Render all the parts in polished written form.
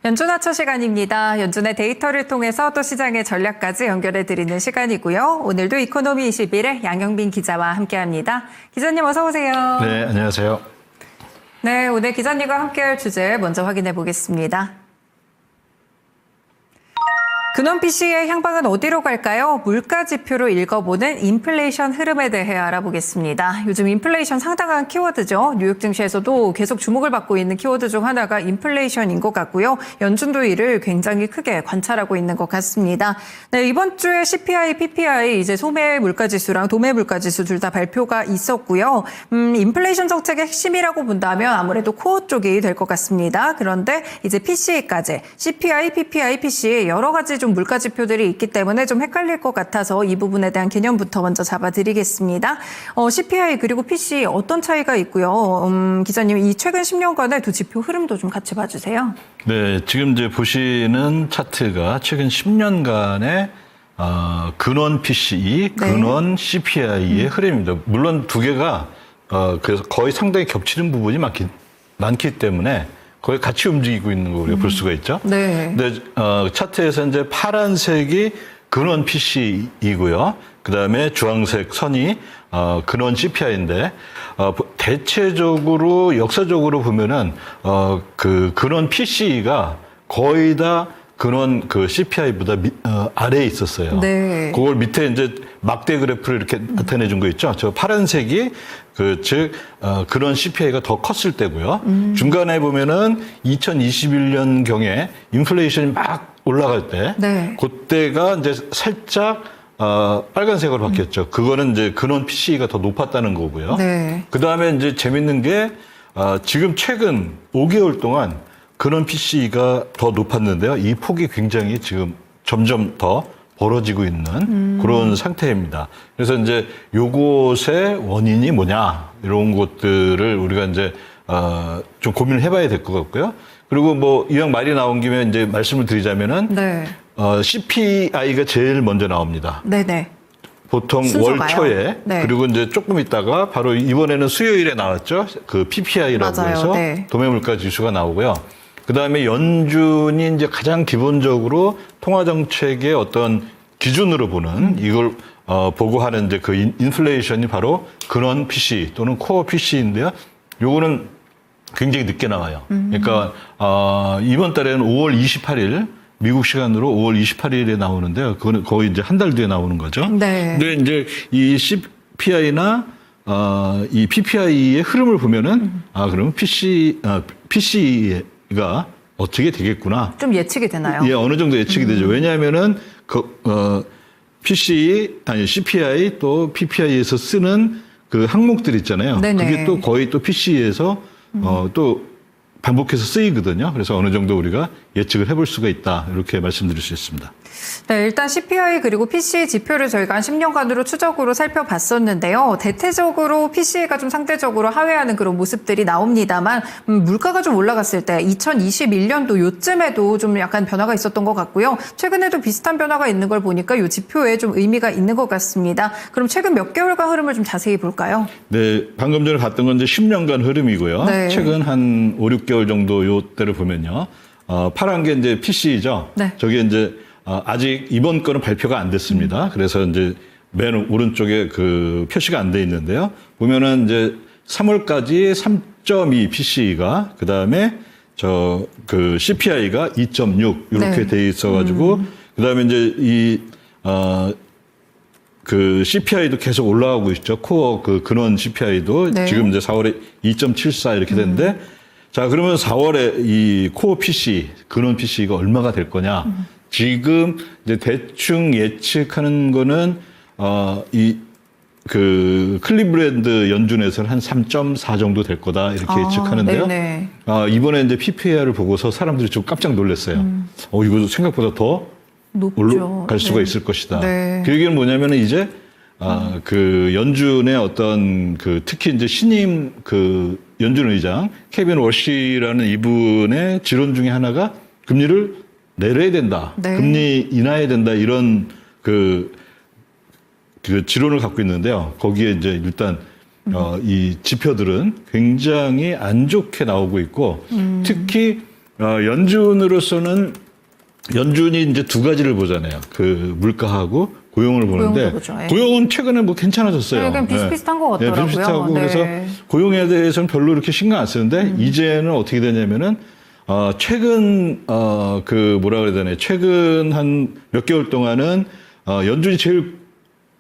연준 하차 시간입니다. 연준의 데이터를 통해서 또 시장의 전략까지 연결해드리는 시간이고요. 오늘도 이코노미 21의 양영빈 기자와 함께합니다. 기자님 어서 오세요. 네, 안녕하세요. 네, 오늘 기자님과 함께할 주제 먼저 확인해 보겠습니다. 근원 PC의 향방은 어디로 갈까요? 물가 지표로 읽어보는 인플레이션 흐름에 대해 알아보겠습니다. 요즘 인플레이션 상당한 키워드죠. 뉴욕 증시에서도 계속 주목을 받고 있는 키워드 중 하나가 인플레이션인 것 같고요. 연준도 이를 굉장히 크게 관찰하고 있는 것 같습니다. 네, 이번 주에 CPI, PPI 이제 소매 물가 지수랑 도매 물가 지수 둘 다 발표가 있었고요. 인플레이션 정책의 핵심이라고 본다면 아무래도 코어 쪽이 될 것 같습니다. 그런데 이제 PC까지 CPI, PPI, PC 여러 가지 좀 물가 지표들이 있기 때문에 좀 헷갈릴 것 같아서 이 부분에 대한 개념부터 먼저 잡아드리겠습니다. CPI 그리고 PC 어떤 차이가 있고요. 기자님 이 최근 10년간의 두 지표 흐름도 좀 같이 봐주세요. 네, 지금 이제 보시는 차트가 최근 10년간의 근원 PCE, 근원 CPI의 흐름입니다. 물론 두 개가 그래서 거의 상당히 겹치는 부분이 많기 때문에 거의 같이 움직이고 있는 거 우리가 볼 수가 있죠. 네. 근데 차트에서 이제 파란색이 근원 PC이고요. 그다음에 주황색 선이 근원 CPI인데 대체적으로 역사적으로 보면은 그 근원 PC가 거의 다 근원 그 CPI보다 아래에 있었어요. 네. 그걸 밑에 이제 막대 그래프를 이렇게 나타내 준 거 있죠. 저 파란색이 즉 그런 CPI가 더 컸을 때고요. 중간에 보면은 2021년 경에 인플레이션이 막 올라갈 때, 네. 그때가 이제 살짝 빨간색으로 바뀌었죠. 그거는 이제 근원 PC가 더 높았다는 거고요. 네. 그 다음에 이제 재밌는 게 지금 최근 5개월 동안 근원 PC가 더 높았는데요. 이 폭이 굉장히 지금 점점 더 벌어지고 있는 그런 상태입니다. 그래서 이제 요것의 원인이 뭐냐 이런 것들을 우리가 이제 좀 고민을 해봐야 될 것 같고요. 그리고 뭐 이왕 말이 나온 김에 이제 말씀을 드리자면은 네. CPI가 제일 먼저 나옵니다. 네네. 보통 순서가요? 월 초에 네. 그리고 이제 조금 있다가 바로 이번에는 수요일에 나왔죠. 그 PPI라고 맞아요. 해서 네. 도매물가 지수가 나오고요. 그다음에 연준이 이제 가장 기본적으로 통화 정책의 어떤 기준으로 보는 이걸 보고하는 이제 그 인플레이션이 바로 근원 PC 또는 코어 PC인데요. 요거는 굉장히 늦게 나와요. 그러니까 이번 달에는 5월 28일 미국 시간으로 5월 28일에 나오는데요. 그거는 거의 이제 한 달 뒤에 나오는 거죠. 네. 근데 이제 이 CPI나 이 PPI의 흐름을 보면은 그러면 PC가 어떻게 되겠구나. 좀 예측이 되나요? 예, 어느 정도 예측이 되죠. 왜냐하면은 CPI 또 PPI에서 쓰는 그 항목들 있잖아요. 네네. 그게 또 거의 또 PC에서 또 반복해서 쓰이거든요. 그래서 어느 정도 우리가 예측을 해볼 수가 있다. 이렇게 말씀드릴 수 있습니다. 네, 일단 CPI 그리고 PC 지표를 저희가 한 10년간으로 추적으로 살펴봤었는데요. 대체적으로 PC가 좀 상대적으로 하회하는 그런 모습들이 나옵니다만 물가가 좀 올라갔을 때 2021년도 요쯤에도 좀 약간 변화가 있었던 것 같고요. 최근에도 비슷한 변화가 있는 걸 보니까 이 지표에 좀 의미가 있는 것 같습니다. 그럼 최근 몇 개월간 흐름을 좀 자세히 볼까요? 네, 방금 전에 봤던 건 이제 10년간 흐름이고요. 네. 최근 한 5, 6개월 정도 요때를 보면요. 파란 게 이제 PC죠. 네. 저게 이제 아직 이번 거는 발표가 안 됐습니다. 그래서 이제 맨 오른쪽에 그 표시가 안 돼 있는데요. 보면은 이제 3월까지 3.2 PC가 그다음에 그 CPI가 2.6 이렇게 네. 돼 있어 가지고 그다음에 이제 그 CPI도 계속 올라가고 있죠. 코어 그 근원 CPI도 네. 지금 이제 4월에 2.74 이렇게 됐는데 자, 그러면 4월에 이 코어 PC, 근원 PC가 얼마가 될 거냐? 지금 이제 대충 예측하는 거는 그 클리브랜드 연준에서는 한 3.4 정도 될 거다 이렇게 예측하는데요. 네네. 이번에 이제 PPI를 보고서 사람들이 좀 깜짝 놀랐어요. 이거 생각보다 더 높죠. 올라갈 수가 네. 있을 것이다. 네. 그 얘기는 뭐냐면은 이제 그 연준의 어떤 그 특히 이제 신임 그 연준 의장 케빈 워시라는 이분의 지론 중에 하나가 금리를 내려야 된다. 네. 금리 인하해야 된다. 이런 그 지론을 갖고 있는데요. 거기에 이제 일단 이 지표들은 굉장히 안 좋게 나오고 있고 특히 연준으로서는 연준이 이제 두 가지를 보잖아요. 그 물가하고 고용을 보는데 고용도 보죠. 예. 고용은 최근에 뭐 괜찮아졌어요. 네, 그냥 비슷비슷한 것 같더라고요. 비슷비슷하고 네. 그래서 고용에 대해서는 별로 이렇게 신경 안 쓰는데 이제는 어떻게 되냐면은 최근 그 뭐라 그래야 되나 최근 한 몇 개월 동안은 연준이 제일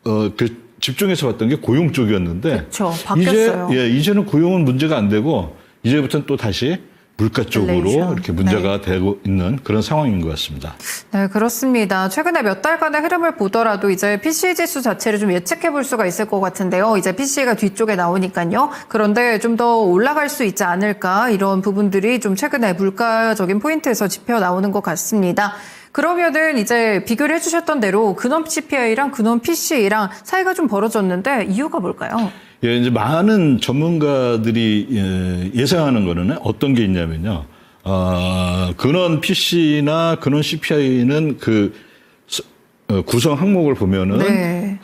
그 집중해서 봤던 게 고용 쪽이었는데 그렇죠. 바뀌었어요. 이제는 고용은 문제가 안 되고 이제부터는 또 다시 물가 쪽으로 인플레이션. 이렇게 문제가 되고 있는 그런 상황인 것 같습니다. 네, 그렇습니다. 최근에 몇 달간의 흐름을 보더라도 이제 PCE 지수 자체를 좀 예측해 볼 수가 있을 것 같은데요. 이제 PCE가 뒤쪽에 나오니까요. 그런데 좀 더 올라갈 수 있지 않을까 이런 부분들이 좀 최근에 물가적인 포인트에서 짚혀 나오는 것 같습니다. 그러면은 이제 비교를 해주셨던 대로 근원 CPI랑 근원 PCE랑 사이가 좀 벌어졌는데 이유가 뭘까요? 예, 이제 많은 전문가들이 예상하는 거는 어떤 게 있냐면요. 근원 PC나 근원 CPI는 구성 항목을 보면은 네.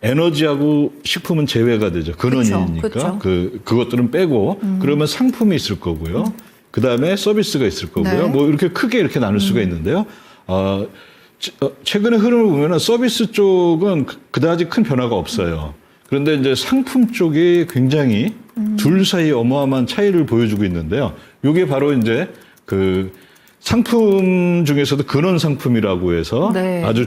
에너지하고 식품은 제외가 되죠. 근원이니까. 그쵸. 그것들은 빼고 그러면 상품이 있을 거고요. 그다음에 서비스가 있을 거고요. 네. 뭐 이렇게 크게 이렇게 나눌 수가 있는데요. 최근의 흐름을 보면은 서비스 쪽은 그다지 큰 변화가 없어요. 그런데 이제 상품 쪽이 굉장히 둘 사이 어마어마한 차이를 보여주고 있는데요. 이게 바로 이제 그 상품 중에서도 근원 상품이라고 해서 네. 아주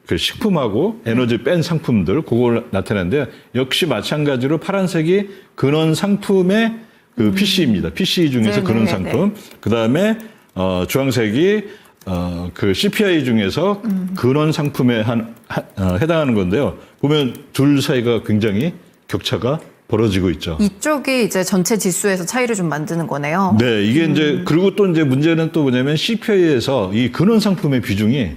그 식품하고 에너지 뺀 상품들 그걸 나타내는데요. 역시 마찬가지로 파란색이 근원 상품의 그 PC입니다. PC 중에서 근원 상품. 그다음에 주황색이 그 CPI 중에서 근원 상품에 해당하는 건데요. 보면 둘 사이가 굉장히 격차가 벌어지고 있죠. 이쪽이 이제 전체 지수에서 차이를 좀 만드는 거네요. 네, 이게 이제 그리고 또 이제 문제는 또 뭐냐면 CPI에서 이 근원 상품의 비중이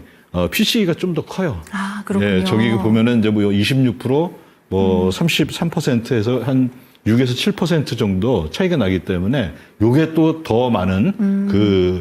PCE가 좀 더 커요. 아, 그렇군요. 네, 저기 보면은 이제 뭐 26%, 뭐 33%에서 한 6에서 7% 정도 차이가 나기 때문에 요게 또 더 많은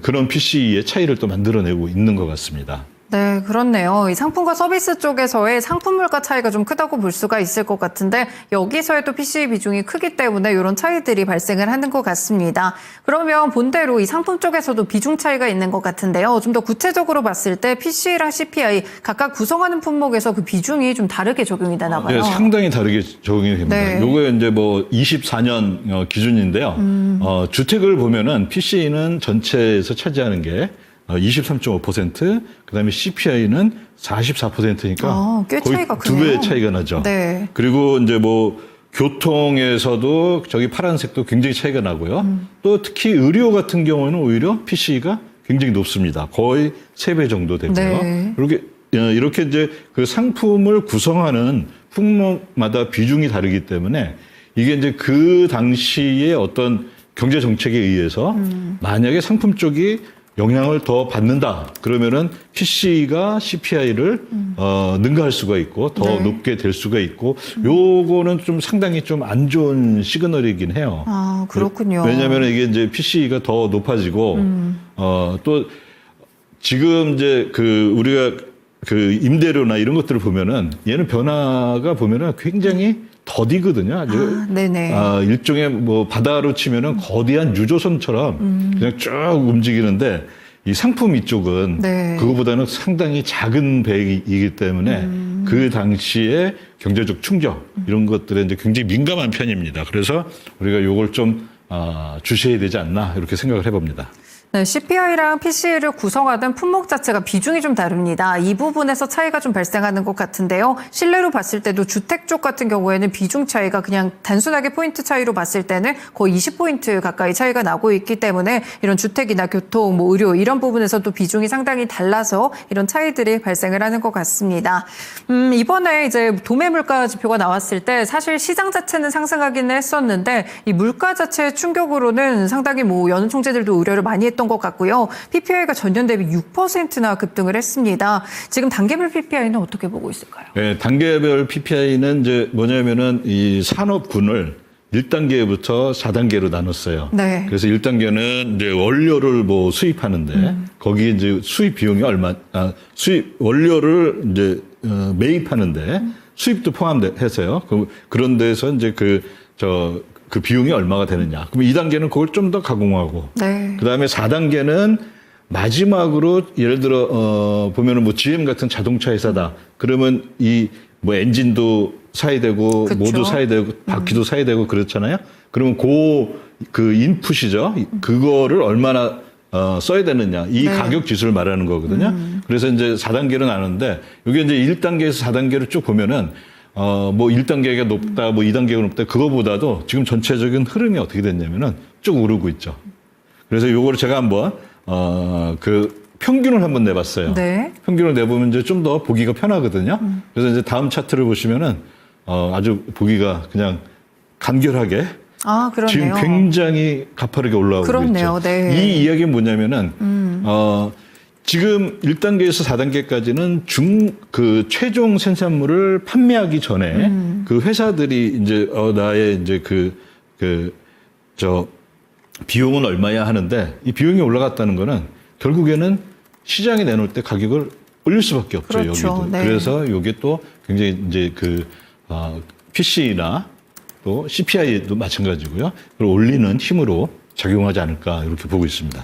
그런 PCE의 차이를 또 만들어내고 있는 것 같습니다. 네, 그렇네요. 이 상품과 서비스 쪽에서의 상품 물가 차이가 좀 크다고 볼 수가 있을 것 같은데 여기서의 또 PCE 비중이 크기 때문에 이런 차이들이 발생을 하는 것 같습니다. 그러면 본대로 이 상품 쪽에서도 비중 차이가 있는 것 같은데요. 좀 더 구체적으로 봤을 때 PCE랑 CPI 각각 구성하는 품목에서 그 비중이 좀 다르게 적용이 되나 봐요. 네, 상당히 다르게 적용이 됩니다. 네. 요거 이제 뭐 24년 기준인데요. 주택을 보면은 PCE는 전체에서 차지하는 게 23.5%, 그다음에 CPI는 44%니까 꽤 거의 차이가 두 크네요. 배 차이가 나죠. 네. 그리고 이제 뭐 교통에서도 저기 파란색도 굉장히 차이가 나고요. 또 특히 의료 같은 경우는 오히려 PC가 굉장히 높습니다. 거의 3배 정도 되고요. 네. 이렇게 이제 그 상품을 구성하는 품목마다 비중이 다르기 때문에 이게 이제 그 당시에 어떤 경제 정책에 의해서 만약에 상품 쪽이 영향을 더 받는다. 그러면은 PC가 CPI를 능가할 수가 있고 더 네. 높게 될 수가 있고 요거는 좀 상당히 좀 안 좋은 시그널이긴 해요. 아, 그렇군요. 왜냐하면 이게 이제 PC가 더 높아지고 또 지금 이제 그 우리가 그 임대료나 이런 것들을 보면은 얘는 변화가 보면은 굉장히 더디거든요. 아주 네네. 일종의 뭐 바다로 치면은 거대한 유조선처럼 그냥 쭉 움직이는데 이 상품 이쪽은 네. 그거보다는 상당히 작은 배이기 때문에 그 당시에 경제적 충격 이런 것들에 이제 굉장히 민감한 편입니다. 그래서 우리가 요걸 좀 주시해야 되지 않나 이렇게 생각을 해봅니다. 네, CPI랑 PCE를 구성하는 품목 자체가 비중이 좀 다릅니다. 이 부분에서 차이가 좀 발생하는 것 같은데요. 실내로 봤을 때도 주택 쪽 같은 경우에는 비중 차이가 그냥 단순하게 포인트 차이로 봤을 때는 거의 20포인트 가까이 차이가 나고 있기 때문에 이런 주택이나 교통, 뭐 의료 이런 부분에서 또 비중이 상당히 달라서 이런 차이들이 발생을 하는 것 같습니다. 이번에 이제 도매 물가 지표가 나왔을 때 사실 시장 자체는 상승하기는 했었는데 이 물가 자체의 충격으로는 상당히 뭐 여느 총재들도 우려를 많이 했던 것 같고요. PPI가 전년 대비 6%나 급등을 했습니다. 지금 단계별 PPI는 어떻게 보고 있을까요? 네, 단계별 PPI는 이제 뭐냐면은 이 산업군을 1단계부터 4단계로 나눴어요. 네. 그래서 1단계는 이제 원료를 뭐 수입하는데 거기에 이제 수입 비용이 원료를 이제 매입하는데 수입도 포함해서요. 그런 데서 이제 그 비용이 얼마가 되느냐. 그럼 2단계는 그걸 좀 더 가공하고. 네. 그다음에 4단계는 마지막으로 예를 들어 보면은 뭐 GM 같은 자동차 회사다. 그러면 이 뭐 엔진도 사야 되고 그쵸. 모두 사야 되고 바퀴도 사야 되고 그렇잖아요. 그러면 그 인풋이죠. 그거를 얼마나 써야 되느냐. 이 네. 가격 지수를 말하는 거거든요. 그래서 이제 4단계로 나누는데 이게 이제 1단계에서 4단계로 쭉 보면은 뭐 1단계가 높다, 뭐 2단계가 높다. 그거보다도 지금 전체적인 흐름이 어떻게 됐냐면은 쭉 오르고 있죠. 그래서 요거를 제가 한번 그 평균을 한번 내봤어요. 네. 평균을 내보면 이제 좀 더 보기가 편하거든요. 그래서 이제 다음 차트를 보시면은 아주 보기가 그냥 간결하게 아, 그러네요. 지금 굉장히 가파르게 올라오고 그렇네요. 있죠. 네. 이 이야기는 뭐냐면은 지금 1단계에서 4단계까지는 그 최종 생산물을 판매하기 전에 그 회사들이 이제 나의 이제 비용은 얼마야 하는데 이 비용이 올라갔다는 거는 결국에는 시장에 내놓을 때 가격을 올릴 수밖에 없죠. 그렇죠. 여기도. 네. 그래서 이게 또 굉장히 이제 PC나 또 CPI도 마찬가지고요. 그걸 올리는 힘으로 작용하지 않을까 이렇게 보고 있습니다.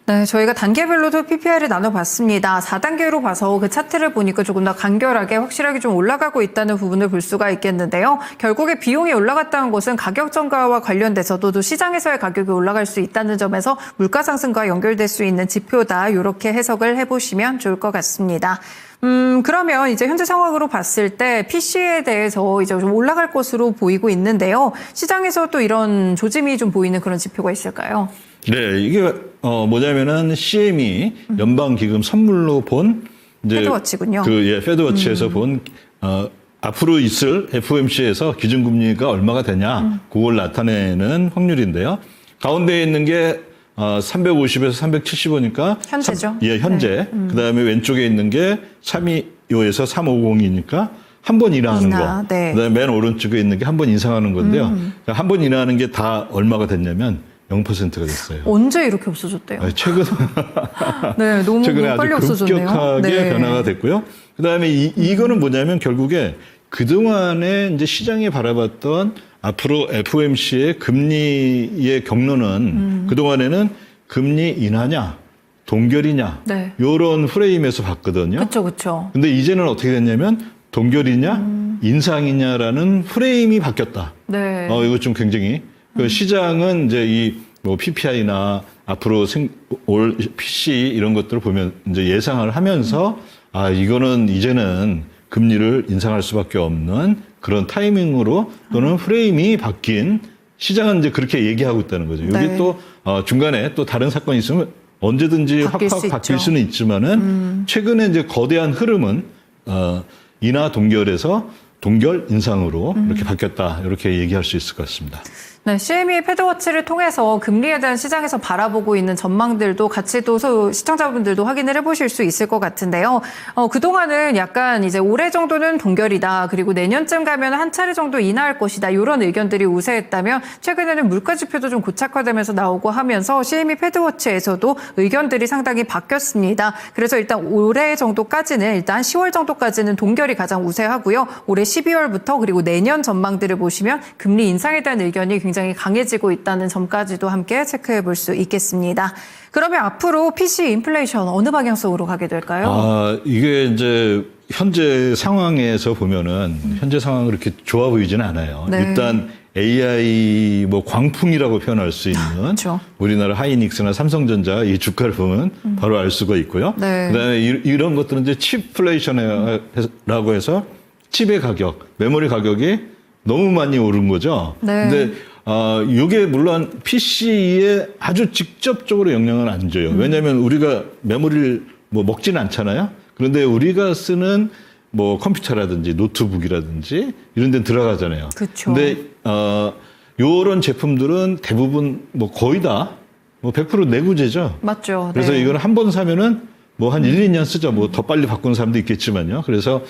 네, 저희가 단계별로도 PPI를 나눠봤습니다. 4단계로 봐서 그 차트를 보니까 조금 더 간결하게 확실하게 좀 올라가고 있다는 부분을 볼 수가 있겠는데요. 결국에 비용이 올라갔다는 것은 가격 전가와 관련돼서도 또 시장에서의 가격이 올라갈 수 있다는 점에서 물가 상승과 연결될 수 있는 지표다. 이렇게 해석을 해보시면 좋을 것 같습니다. 그러면 이제 현재 상황으로 봤을 때 PC에 대해서 이제 좀 올라갈 것으로 보이고 있는데요. 시장에서 또 이런 조짐이 좀 보이는 그런 지표가 있을까요? 네, 이게 뭐냐면은 CME 연방기금 선물로 본 이제 패드워치군요. 패드워치에서 본 앞으로 있을 FOMC에서 기준금리가 얼마가 되냐, 그걸 나타내는 확률인데요. 가운데에 있는 게 350에서 375니까 현재죠. 현재. 그다음에 왼쪽에 있는 게 325에서 350이니까 한 번 인하하는 거. 네. 그다음에 맨 오른쪽에 있는 게 한 번 인상하는 건데요. 한 번 인하하는 게 다 얼마가 됐냐면 0%가 됐어요. 언제 이렇게 없어졌대요? 최근 네, 너무 최근에 빨리 아주 없어졌네요. 급격하게 네. 변화가 됐고요. 그다음에 이거는 뭐냐면 결국에 그동안에 이제 시장이 바라봤던 앞으로 FOMC의 금리의 경로는 그동안에는 금리 인하냐, 동결이냐, 네. 이런 프레임에서 봤거든요. 그렇죠. 근데 이제는 어떻게 됐냐면 동결이냐, 인상이냐라는 프레임이 바뀌었다. 네. 이거 좀 굉장히 그 시장은 이제 뭐 PPI나 앞으로 올 PC 이런 것들을 보면 이제 예상을 하면서 이거는 이제는 금리를 인상할 수밖에 없는 그런 타이밍으로 또는 프레임이 바뀐 시장은 이제 그렇게 얘기하고 있다는 거죠. 여기 네. 또 중간에 또 다른 사건이 있으면 언제든지 확확 바뀔 수는 있지만은 최근에 이제 거대한 흐름은 인하 동결에서 동결 인상으로 이렇게 바뀌었다. 이렇게 얘기할 수 있을 것 같습니다. 네, CME 패드워치를 통해서 금리에 대한 시장에서 바라보고 있는 전망들도 같이 또 시청자분들도 확인을 해보실 수 있을 것 같은데요. 그동안은 약간 이제 올해 정도는 동결이다. 그리고 내년쯤 가면 한 차례 정도 인하할 것이다. 이런 의견들이 우세했다면 최근에는 물가 지표도 좀 고착화되면서 나오고 하면서 CME 패드워치에서도 의견들이 상당히 바뀌었습니다. 그래서 일단 올해 정도까지는 일단 10월 정도까지는 동결이 가장 우세하고요. 올해 12월부터 그리고 내년 전망들을 보시면 금리 인상에 대한 의견이 굉장히 강해지고 있다는 점까지도 함께 체크해 볼 수 있겠습니다. 그러면 앞으로 PC 인플레이션 어느 방향성으로 가게 될까요? 이게 이제 현재 상황에서 보면은 현재 상황은 그렇게 좋아 보이지는 않아요. 네. 일단 AI 뭐 광풍이라고 표현할 수 있는 그렇죠. 우리나라 하이닉스나 삼성전자 이 주가를 보면 바로 알 수가 있고요. 네. 그다음에 이런 것들은 이제 칩플레이션이라고 해서 칩의 가격, 메모리 가격이 너무 많이 오른 거죠. 네. 근데 이게 물론 PC에 아주 직접적으로 영향을 안 줘요. 왜냐하면 우리가 메모리를 뭐 먹지는 않잖아요. 그런데 우리가 쓰는 뭐 컴퓨터라든지 노트북이라든지 이런 데 들어가잖아요. 그렇죠. 근데 요런 제품들은 대부분 뭐 거의 다 뭐 100% 내구재죠. 맞죠. 그래서 네. 이거는 한 번 사면은 뭐 한 1, 2년 쓰죠. 뭐 더 빨리 바꾸는 사람도 있겠지만요. 그래서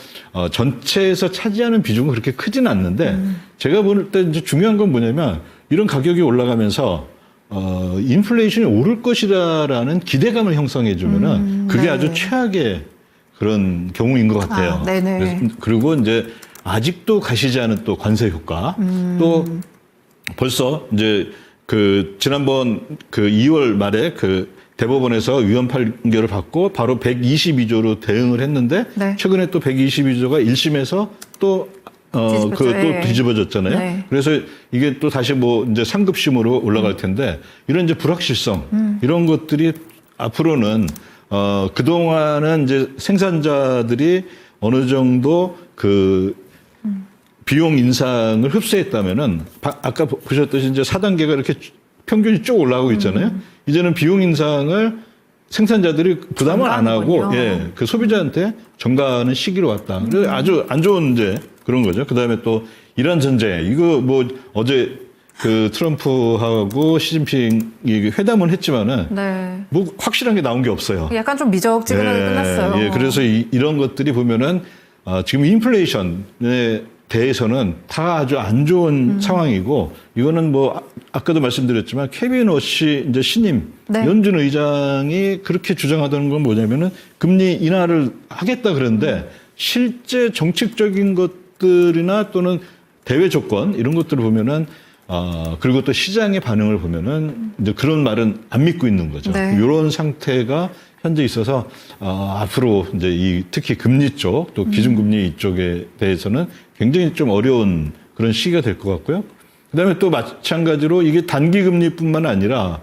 전체에서 차지하는 비중은 그렇게 크진 않는데 제가 볼 때 이제 중요한 건 뭐냐면 이런 가격이 올라가면서 인플레이션이 오를 것이라는 기대감을 형성해 주면은 그게 네. 아주 최악의 그런 경우인 것 같아요. 네네. 그리고 이제 아직도 가시지 않은 또 관세 효과 또 벌써 이제 그 지난번 그 2월 말에 그 대법원에서 위헌 판결을 받고 바로 122조로 대응을 했는데 네. 최근에 또 122조가 1심에서 또 또 뒤집어졌잖아요. 네. 그래서 이게 또 다시 뭐 이제 상급심으로 올라갈 텐데 이런 이제 불확실성 이런 것들이 앞으로는 그동안은 이제 생산자들이 어느 정도 그 비용 인상을 흡수했다면은 아까 보셨듯이 이제 4단계가 이렇게 평균이 쭉 올라가고 있잖아요. 이제는 비용 인상을 생산자들이 부담을 안 하고 전가하는군요. 그 소비자한테 전가하는 시기로 왔다. 그래서 아주 안 좋은 이제 그런 거죠. 그다음에 또 이란 전쟁 이거 뭐 어제 그 트럼프하고 시진핑이 회담을 했지만은 네. 뭐 확실한 게 나온 게 없어요. 약간 좀 미적지근하게 끝났어요. 예, 그래서 이런 것들이 보면은 지금 인플레이션에 대해서는 다 아주 안 좋은 상황이고 이거는 뭐 아까도 말씀드렸지만 케빈 워시 이제 신임 네. 연준 의장이 그렇게 주장하던 건 뭐냐면은 금리 인하를 하겠다 그러는데 실제 정책적인 것들이나 또는 대외 조건 이런 것들을 보면은 그리고 또 시장의 반응을 보면은 이제 그런 말은 안 믿고 있는 거죠. 네. 이런 상태가 현재 있어서 앞으로 이제 특히 금리 쪽 또 기준금리 이쪽에 대해서는 굉장히 좀 어려운 그런 시기가 될 것 같고요. 그다음에 또 마찬가지로 이게 단기금리뿐만 아니라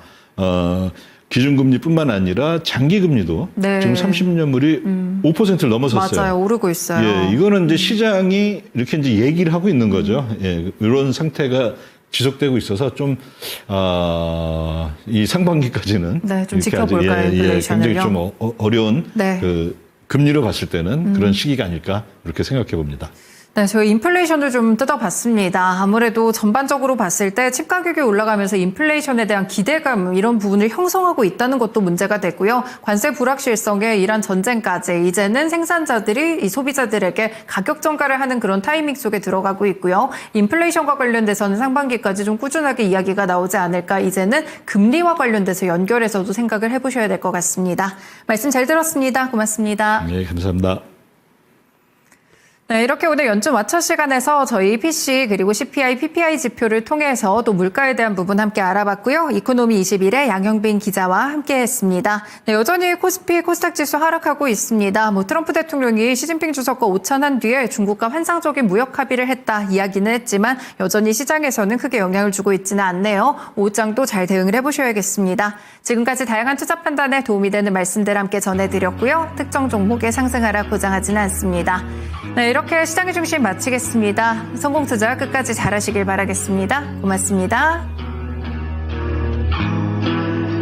기준금리뿐만 아니라 장기금리도 네. 지금 30년물이 5%를 넘어섰어요. 맞아요. 오르고 있어요. 예, 이거는 이제 시장이 이렇게 이제 얘기를 하고 있는 거죠. 예, 이런 상태가 지속되고 있어서 좀, 이 상반기까지는. 네, 좀 이렇게 지켜볼까요, 아주, 인플레이션을요? 굉장히 좀 어려운 네. 그 금리로 봤을 때는 그런 시기가 아닐까 그렇게 생각해 봅니다. 네, 저희 인플레이션도 좀 뜯어봤습니다. 아무래도 전반적으로 봤을 때 칩 가격이 올라가면서 인플레이션에 대한 기대감 이런 부분을 형성하고 있다는 것도 문제가 되고요. 관세 불확실성에 이란 전쟁까지 이제는 생산자들이 이 소비자들에게 가격 전가를 하는 그런 타이밍 속에 들어가고 있고요. 인플레이션과 관련돼서는 상반기까지 좀 꾸준하게 이야기가 나오지 않을까. 이제는 금리와 관련돼서 연결해서도 생각을 해보셔야 될 것 같습니다. 말씀 잘 들었습니다. 고맙습니다. 네, 감사합니다. 네, 이렇게 오늘 연준 와처 시간에서 저희 PC 그리고 CPI, PPI 지표를 통해서 또 물가에 대한 부분 함께 알아봤고요. 이코노미 21의 양형빈 기자와 함께했습니다. 네, 여전히 코스피, 코스닥 지수 하락하고 있습니다. 트럼프 대통령이 시진핑 주석과 오찬한 뒤에 중국과 환상적인 무역 합의를 했다 이야기는 했지만 여전히 시장에서는 크게 영향을 주고 있지는 않네요. 오장도 잘 대응을 해보셔야겠습니다. 지금까지 다양한 투자 판단에 도움이 되는 말씀들 함께 전해드렸고요. 특정 종목에 상승하라 보장하지는 않습니다. 네, 이렇게 시장의 중심 마치겠습니다. 성공투자 끝까지 잘하시길 바라겠습니다. 고맙습니다.